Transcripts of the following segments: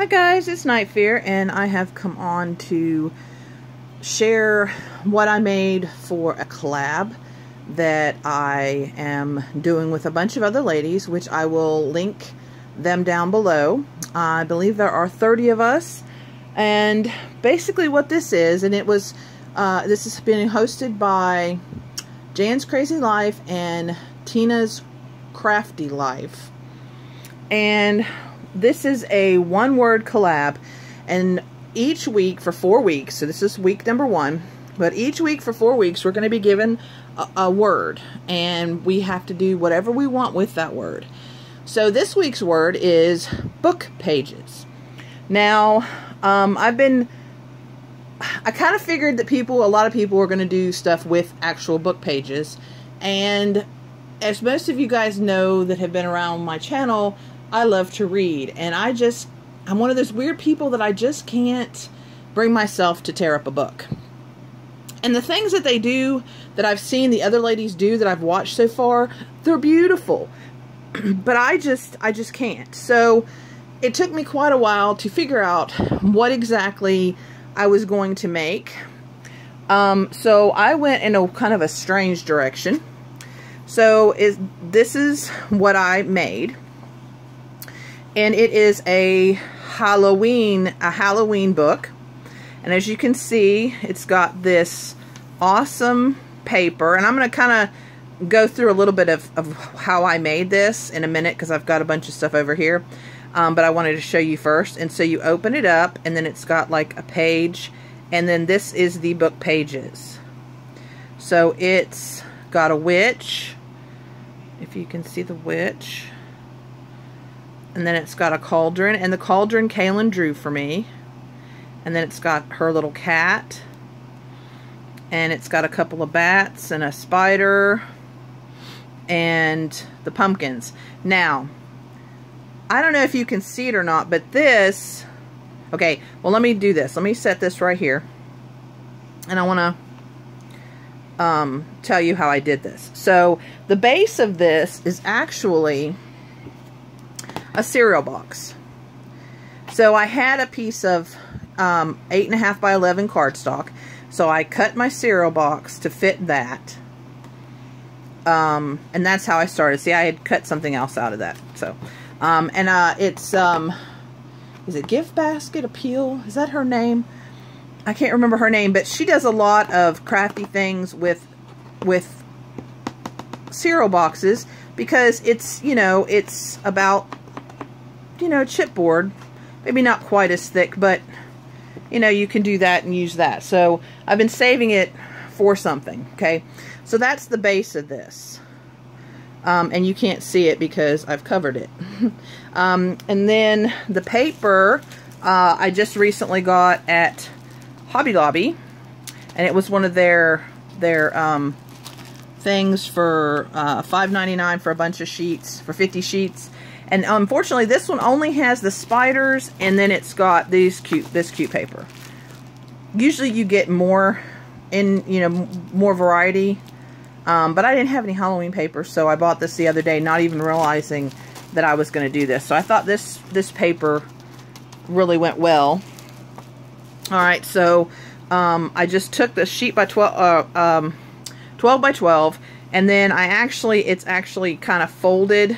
Hi guys, it's Night Fear, and I have come on to share what I made for a collab that I am doing with a bunch of other ladies, which I will link them down below. I believe there are 30 of us, and basically what this is, and it was, this is being hosted by JansCrazylife and TinasCradtyLife, and this is a one-word collab, and each week for 4 weeks, so this is week number 1, but each week for 4 weeks we're going to be given a word, and we have to do whatever we want with that word. So this week's word is book pages. Now, I kind of figured that a lot of people were going to do stuff with actual book pages, and as most of you guys know that have been around my channel, I love to read, and I'm one of those weird people that I just can't bring myself to tear up a book. And the things that they do, that I've seen the other ladies do, that I've watched so far, they're beautiful. But I just can't. So it took me quite a while to figure out what exactly I was going to make. So I went in a kind of a strange direction. So this is what I made. And it is a Halloween book. And as you can see, it's got this awesome paper. And I'm going to kind of go through a little bit of how I made this in a minute, because I've got a bunch of stuff over here. But I wanted to show you first. And so you open it up, and then it's got like a page. And then this is the book pages. So it's got a witch, if you can see the witch. And then it's got a cauldron, and the cauldron Kaylin drew for me. And then it's got her little cat. And it's got a couple of bats and a spider. And the pumpkins. Now, I don't know if you can see it or not, but this... Okay, well, let me do this. Let me set this right here. And I want to tell you how I did this. So, the base of this is actually a cereal box. So I had a piece of 8.5 by 11 cardstock. So I cut my cereal box to fit that. And that's how I started. See, I had cut something else out of that. So, it's, is it Gift Basket Appeal? Is that her name? I can't remember her name, but she does a lot of crafty things with cereal boxes, because it's, you know, it's about, you know, chipboard. Maybe not quite as thick, but, you know, you can do that and use that. So I've been saving it for something, okay? So that's the base of this. And you can't see it because I've covered it. And then the paper, I just recently got at Hobby Lobby, and it was one of their things for $5.99 for a bunch of sheets, for 50 sheets. And unfortunately, this one only has the spiders, and then it's got this cute paper. Usually you get more more variety. But I didn't have any Halloween paper, so I bought this the other day, not even realizing that I was going to do this. So I thought this paper really went well. Alright, so I just took the sheet by 12 by 12, and then it's actually kind of folded.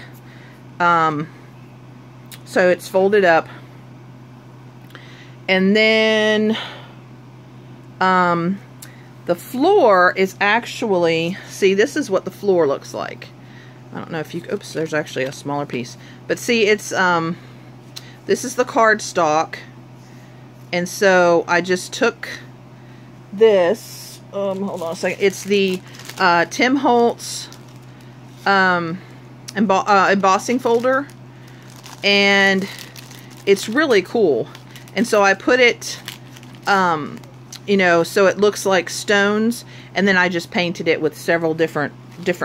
So it's folded up, and then the floor is actually, see, this is what the floor looks like. I don't know if you, oops, there's actually a smaller piece, but see, it's this is the cardstock, and so I just took this, hold on a second, it's the Tim Holtz embossing folder, and it's really cool. And so I put it, you know, so it looks like stones, and then I just painted it with several different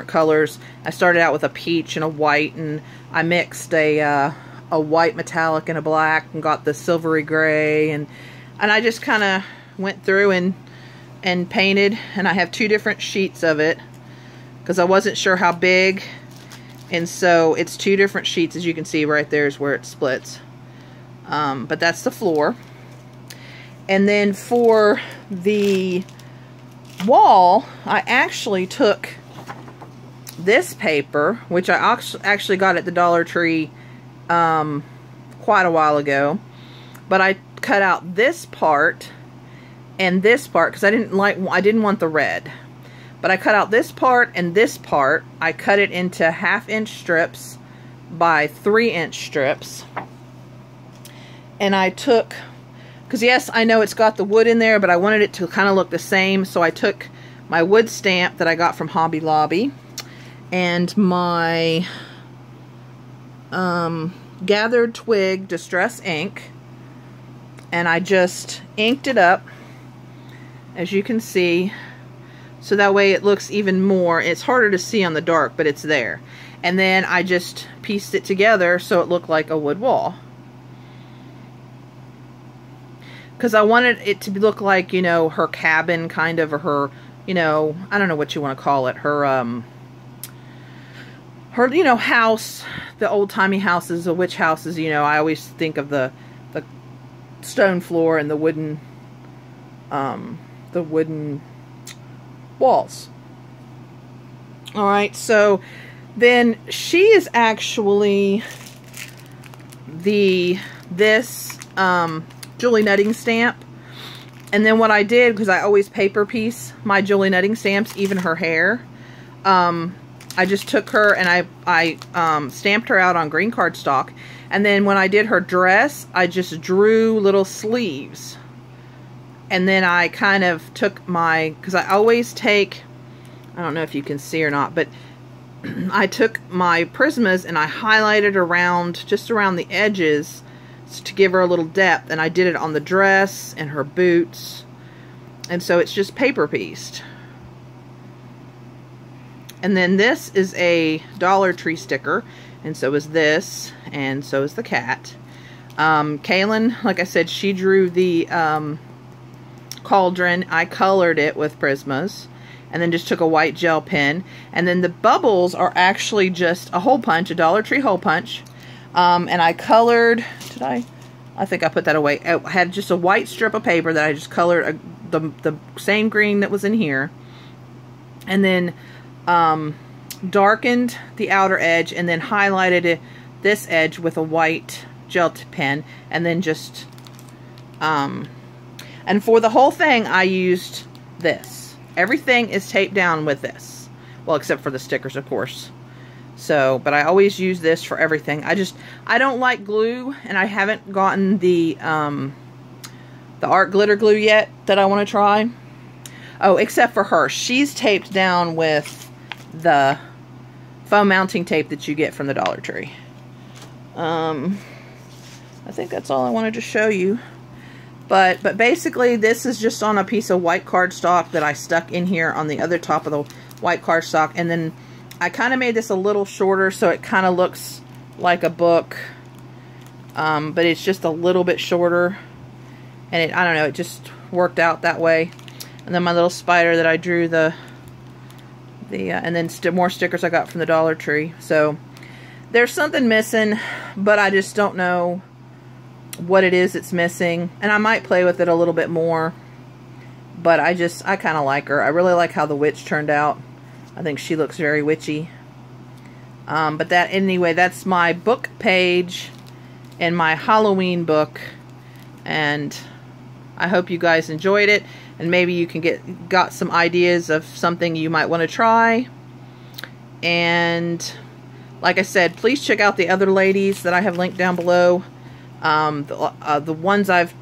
colors. I started out with a peach and a white, and I mixed a white metallic and a black, and got the silvery gray, and I just kind of went through and painted, and I have 2 different sheets of it because I wasn't sure how big. And so it's 2 different sheets, as you can see right there is where it splits. But that's the floor. And then for the wall, I actually took this paper, which I actually got at the Dollar Tree quite a while ago. But I cut out this part and this part because I didn't want the red. But I cut out this part and this part. I cut it into 1/2-inch strips by 3-inch strips. And I took, because yes, I know it's got the wood in there, but I wanted it to kind of look the same. So I took my wood stamp that I got from Hobby Lobby and my gathered twig distress ink. And I just inked it up, as you can see, so that way it looks even more. It's harder to see on the dark, but it's there. And then I just pieced it together so it looked like a wood wall. Because I wanted it to look like, you know, her cabin kind of, or her, you know, I don't know what you want to call it, her, you know, house, the old-timey houses, the witch houses, you know, I always think of the stone floor and the wooden walls. Alright, so then she is actually this Julie Nutting stamp. And then what I did, because I always paper piece my Julie Nutting stamps, even her hair, I just took her and I stamped her out on green cardstock. And then when I did her dress, I just drew little sleeves. And then I kind of took because I always take, I don't know if you can see or not, but I took my Prismas and I highlighted around, just around the edges to give her a little depth. And I did it on the dress and her boots. And so it's just paper pieced. And then this is a Dollar Tree sticker. And so is this, and so is the cat. Kaylin, like I said, she drew the cauldron. I colored it with Prismas, and then just took a white gel pen. And then the bubbles are actually just a hole punch, a Dollar Tree hole punch. And I colored, I think I put that away. I had just a white strip of paper that I just colored the same green that was in here. And then darkened the outer edge and then highlighted this edge with a white gel pen, and then just and for the whole thing I used this. Everything is taped down with this, well, except for the stickers, of course. So, but I always use this for everything. I don't like glue, and I haven't gotten the art glitter glue yet that I want to try. Oh, except for her, she's taped down with the foam mounting tape that you get from the Dollar Tree. I think that's all I wanted to show you. But basically this is just on a piece of white cardstock that I stuck in here on the other top of the white cardstock. And then I kind of made this a little shorter so it kind of looks like a book. But it's just a little bit shorter. And I don't know, it just worked out that way. And then my little spider that I drew and then more stickers I got from the Dollar Tree. So there's something missing, but I just don't know what it is that's missing. And I might play with it a little bit more, but I kind of like her. I really like how the witch turned out. I think she looks very witchy. But anyway, that's my book page in my Halloween book, and I hope you guys enjoyed it. And maybe you can got some ideas of something you might want to try. And like I said, please check out the other ladies that I have linked down below. The ones I've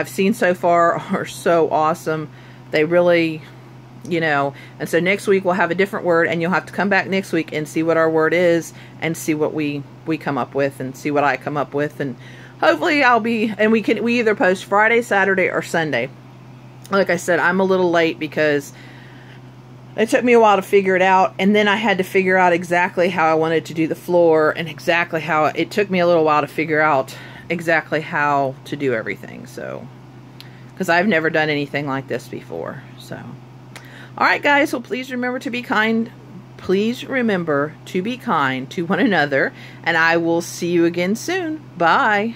seen so far are so awesome. They really, you know. And so next week we'll have a different word, and you'll have to come back next week and see what our word is, and see what we come up with, and see what I come up with. And hopefully we either post Friday, Saturday, or Sunday. Like I said, I'm a little late because it took me a while to figure it out, and then I had to figure out exactly how I wanted to do the floor, and exactly how it took me a little while to figure out exactly how to do everything. So, because I've never done anything like this before. So, alright guys, well, please remember to be kind. Please remember to be kind to one another, and I will see you again soon. Bye.